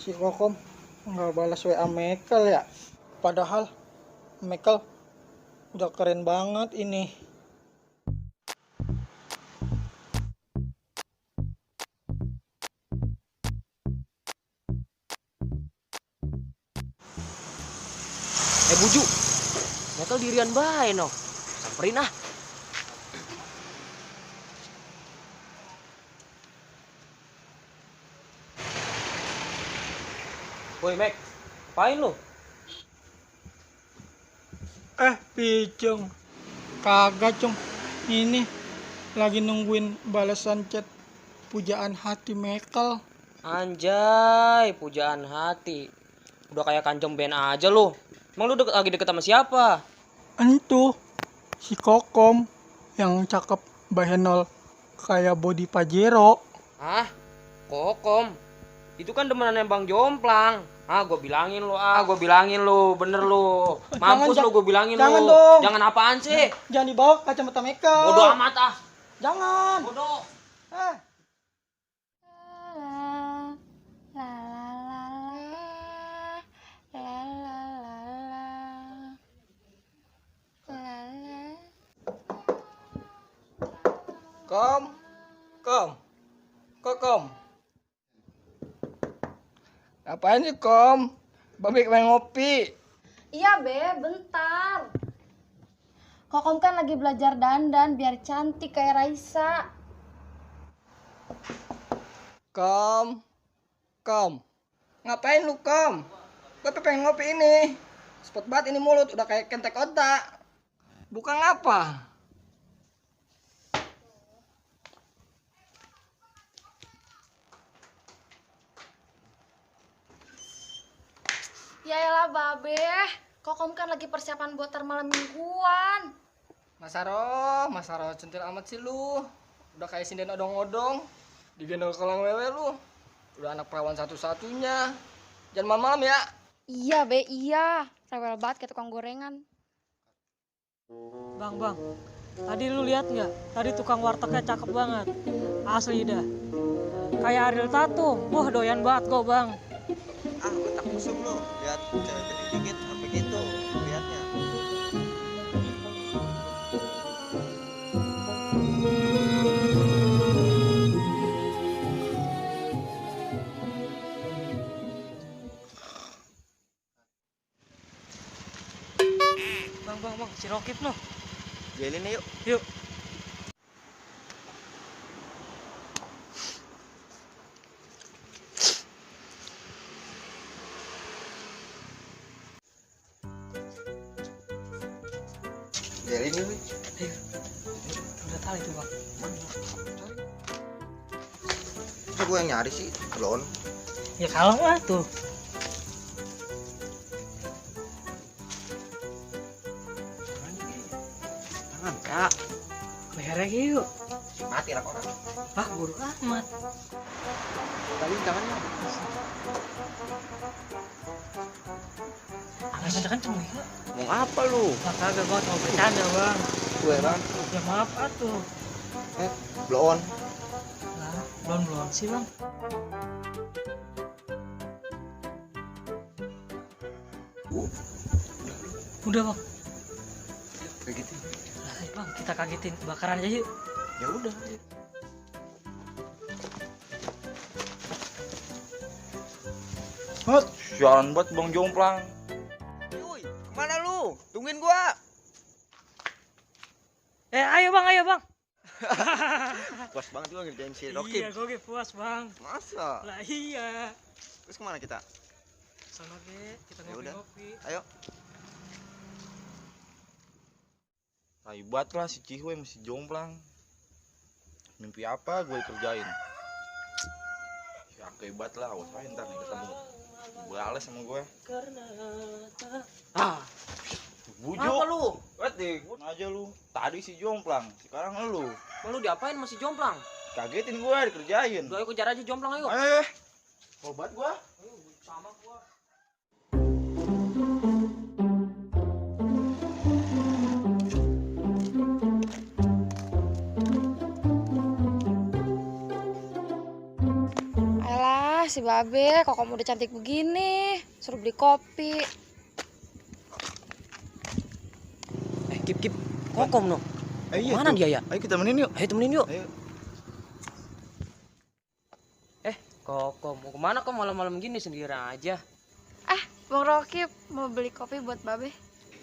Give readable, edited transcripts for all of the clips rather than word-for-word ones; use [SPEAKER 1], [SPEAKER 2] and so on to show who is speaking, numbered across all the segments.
[SPEAKER 1] Si Kokom nggak balas WA Michael ya. Padahal Michael udah keren banget ini.
[SPEAKER 2] Buju, Michael dirian bae no. Samperin ah. Woi, Mac. Ngapain lu?
[SPEAKER 1] Picung. Kagak, Cung. Ini lagi nungguin balasan chat pujaan hati Michael.
[SPEAKER 2] Anjay, pujaan hati. Udah kayak kanjeng band aja lu. Emang lu lagi deket sama siapa?
[SPEAKER 1] Entu si Kokom yang cakep bahenol kayak body Pajero.
[SPEAKER 2] Ah, Kokom. Itu kan demenannya Bang Jomplang. Gue bilangin lu, bener lu. Mampus
[SPEAKER 1] Jangan,
[SPEAKER 2] lu, gue bilangin
[SPEAKER 1] jangan
[SPEAKER 2] lu.
[SPEAKER 1] dong.
[SPEAKER 2] Jangan apaan sih?
[SPEAKER 1] Jangan dibawa kacamata Michael.
[SPEAKER 2] Bodoh amat ah.
[SPEAKER 1] Jangan.
[SPEAKER 2] Bodoh.
[SPEAKER 1] Kom. Ngapain sih, Kom? Babi pengen ngopi.
[SPEAKER 3] Iya, Be, bentar. Kokom kan lagi belajar dandan biar cantik kayak Raisa.
[SPEAKER 1] Kom. Ngapain lu, Kom? Babi pengen ngopi ini. Cepet banget ini mulut, udah kayak kentek otak. Bukan apa?
[SPEAKER 3] Ya elah, Babe. Kokom kan lagi persiapan buat malam mingguan.
[SPEAKER 1] Mas Saro centil amat sih lu. Udah kayak sinden odong-odong. Digendong kolang wewe lu. Udah anak perawan satu-satunya. Jangan malam-malam ya.
[SPEAKER 3] Iya, Be, iya. Rewel banget kayak tukang gorengan.
[SPEAKER 4] Bang, tadi lu lihat nggak? Tadi tukang wartegnya cakep banget, asli dah. Kayak Ariel Tatum, wah doyan banget kok bang.
[SPEAKER 5] Otak musuh lu, lihat cewek gede dikit apa gitu lihatnya.
[SPEAKER 4] Bang, si Rokip noh.
[SPEAKER 5] Jailin yuk.
[SPEAKER 4] Yuk.
[SPEAKER 5] Jailin yuk.
[SPEAKER 4] Ayo. Udah tahu itu bang.
[SPEAKER 5] Masa gue yang nyari sih, belum.
[SPEAKER 4] Ya kalau mah tuh.
[SPEAKER 5] Jangan kak.
[SPEAKER 4] Bayar lagi yuk.
[SPEAKER 5] Mati lah orang.
[SPEAKER 4] Bodo amat.
[SPEAKER 5] Tadi tangannya.
[SPEAKER 4] Jangan kenceng nih.
[SPEAKER 5] Mau apa lu?
[SPEAKER 4] Nah, kagak gua mau bercanda bang.
[SPEAKER 5] Gue bang.
[SPEAKER 4] Ya maaf atuh.
[SPEAKER 5] Belum.
[SPEAKER 4] Lah, belum sih bang. Udah bang.
[SPEAKER 5] Kayak gitu.
[SPEAKER 4] Lah, bang kita kagetin bakaran aja yuk.
[SPEAKER 5] Ya udah.
[SPEAKER 6] Sialan banget Bang Jomplang.
[SPEAKER 5] Yoi, kemana lu? Tungguin gua.
[SPEAKER 4] Ayo bang.
[SPEAKER 5] Puas banget gua ngerjain si Rocky.
[SPEAKER 4] Iya, gue puas bang.
[SPEAKER 5] Masa?
[SPEAKER 4] Lah iya.
[SPEAKER 5] Terus kemana kita?
[SPEAKER 4] Sama ge, kita
[SPEAKER 5] Ya udah.
[SPEAKER 4] ngopi-ngopi.
[SPEAKER 5] Ayo.
[SPEAKER 6] Ribet lah si Cihuy sama si Jomplang. Mimpi apa gue kerjain? Ya hebat lah, awas aja ntar nih ketemu. Bales sama gue. Bujuk.
[SPEAKER 2] Apa lu?
[SPEAKER 6] Wati, gue aja lu. Tadi si Jomplang, sekarang lu.
[SPEAKER 2] Lu diapain masih Jomplang?
[SPEAKER 6] Kagetin gue dikerjain.
[SPEAKER 2] Udah ayo kejar aja Jomplang ayo.
[SPEAKER 6] Ayo. Obat gue.
[SPEAKER 2] Sama gua.
[SPEAKER 3] si Babe, kok kamu udah cantik begini, suruh beli kopi.
[SPEAKER 2] Kip. Kokom no.
[SPEAKER 6] Iya
[SPEAKER 2] Mana
[SPEAKER 6] tuh.
[SPEAKER 2] dia ya?
[SPEAKER 6] Ayo kita temenin yuk.
[SPEAKER 2] Ayo temenin yuk.
[SPEAKER 6] Ayo.
[SPEAKER 2] Kokom, mau kemana kok malam-malam gini sendiri aja?
[SPEAKER 3] Bang Rokib mau beli kopi buat Babe.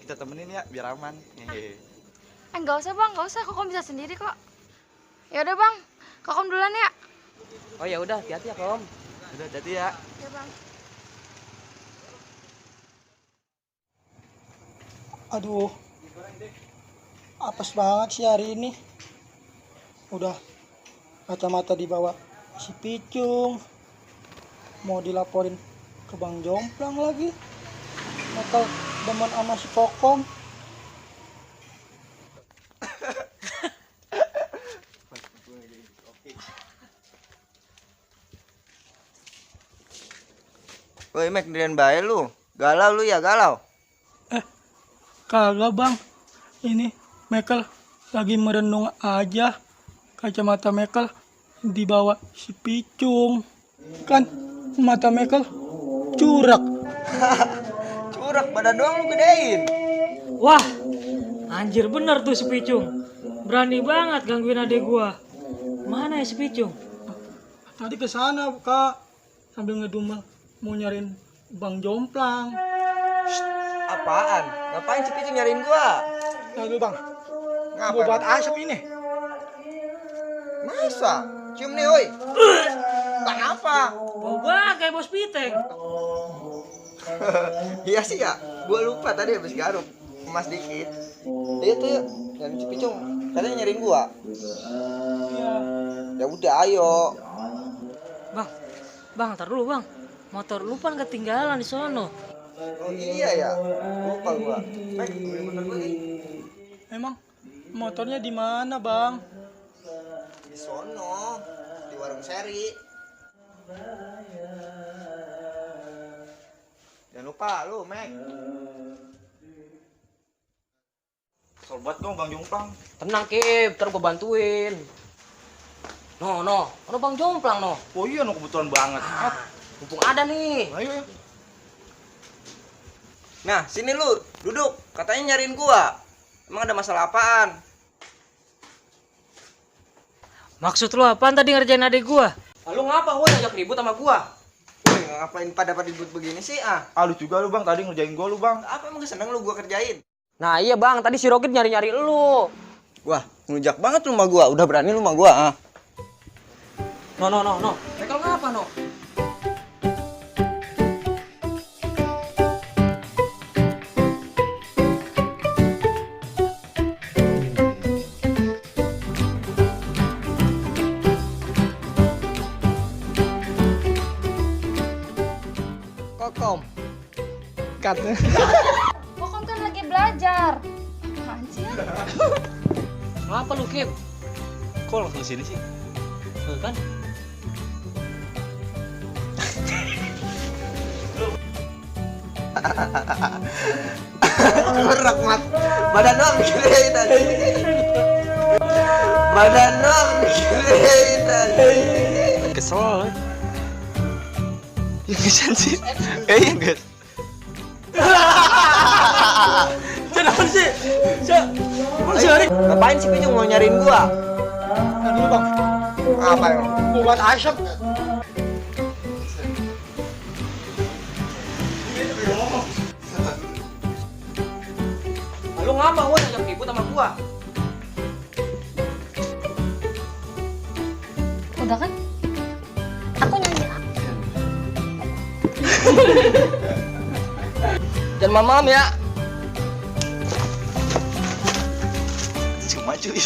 [SPEAKER 6] Kita temenin ya biar aman. Hehe.
[SPEAKER 3] Nggak usah Bang, nggak usah, Kokom bisa sendiri kok. Ya udah Bang, Kokom duluan ya.
[SPEAKER 2] Oh ya udah, hati-hati ya, Kom.
[SPEAKER 6] Udah hati ya.
[SPEAKER 3] Ya Bang.
[SPEAKER 7] Aduh, apes banget sih hari ini. Udah kacamata dibawa si Picung, mau dilaporin ke Bang Jomplang lagi. Nakal demen sama si Kokom.
[SPEAKER 5] Woi Mek, ndirian bae lu. Galau lu ya, galau.
[SPEAKER 7] Kagak Bang, ini Mekel lagi merenung aja. Kacamata Mekel dibawa si Picung. Kan mata Mekel curak.
[SPEAKER 5] Curak badan doang lu gedein.
[SPEAKER 4] Wah, anjir bener tuh si Picung. Berani banget gangguin adek gua. Mana ya si Picung?
[SPEAKER 7] Tadi ke sana Kak, sambil ngedumel mau nyariin Bang Jomplang.
[SPEAKER 5] Apaan? Ngapain si Picung nyariin gua?
[SPEAKER 7] Lalu Bang,
[SPEAKER 5] Ngapa?
[SPEAKER 7] mau buat asap ini.
[SPEAKER 5] Masa? Cium nih, woi. Bang apa?
[SPEAKER 4] Bau banget kayak bos piteng.
[SPEAKER 5] Iya sih ya, gua lupa tadi habis garuk. Emas dikit. Iya tuh yuk, nyariin si Picung. Katanya nyariin gua. Ya udah, ayo.
[SPEAKER 4] Bang, tar dulu bang. Motor lu kan ketinggalan di sono.
[SPEAKER 5] Oh iya ya, lupa gua. Mek, beli motor gua nih.
[SPEAKER 7] Emang motornya di mana Bang?
[SPEAKER 5] Di sono, di warung seri. Jangan lupa lu, Mek.
[SPEAKER 6] Kesel banget dong Bang Jomplang.
[SPEAKER 2] Tenang, Kip, ntar gua bantuin. No, Bang Jomplang, no.
[SPEAKER 6] Oh iya, no kebetulan banget.
[SPEAKER 2] Mumpung ada nih.
[SPEAKER 6] Ayo ya.
[SPEAKER 5] Nah, sini lu, duduk. Katanya nyariin gua. Emang ada masalah apaan?
[SPEAKER 4] Maksud lu apaan tadi ngerjain adek gua?
[SPEAKER 2] Lu ngapa woi ngajak ribut sama gua?
[SPEAKER 5] Woi, ngapain pada ribut begini sih, ah?
[SPEAKER 6] Lu juga lu Bang, tadi ngerjain gua lu Bang.
[SPEAKER 5] Apa emang seneng lu gua kerjain?
[SPEAKER 2] Nah iya bang, tadi si Rocket nyari-nyari lu.
[SPEAKER 5] Wah, ngelujak banget lu sama gua. Udah berani lu sama gua, ah.
[SPEAKER 2] No. Mereka ngapa, no?
[SPEAKER 1] Kokom. Cut.
[SPEAKER 3] Kokom kan lagi belajar. Apaan sih ya?
[SPEAKER 2] Ngapa lu, Kip?
[SPEAKER 6] Kok langsung sini sih?
[SPEAKER 2] Kan?
[SPEAKER 5] Gerak mat. Badan doang digedein tadi. Badan doang digedein tadi.
[SPEAKER 6] Kesel. Ya kesan sih. Iya guys.
[SPEAKER 7] Kenapa sih?
[SPEAKER 5] Ngapain si Picung mau nyariin gua?
[SPEAKER 7] Nah dulu Bang,
[SPEAKER 5] Apa emang?
[SPEAKER 7] mau buat asap.
[SPEAKER 2] Lu ngapa woi ngajak ribut sama gua?
[SPEAKER 3] Udah kan? Aku nyanyi.
[SPEAKER 1] Jangan malam ya.
[SPEAKER 6] Cuma cuy.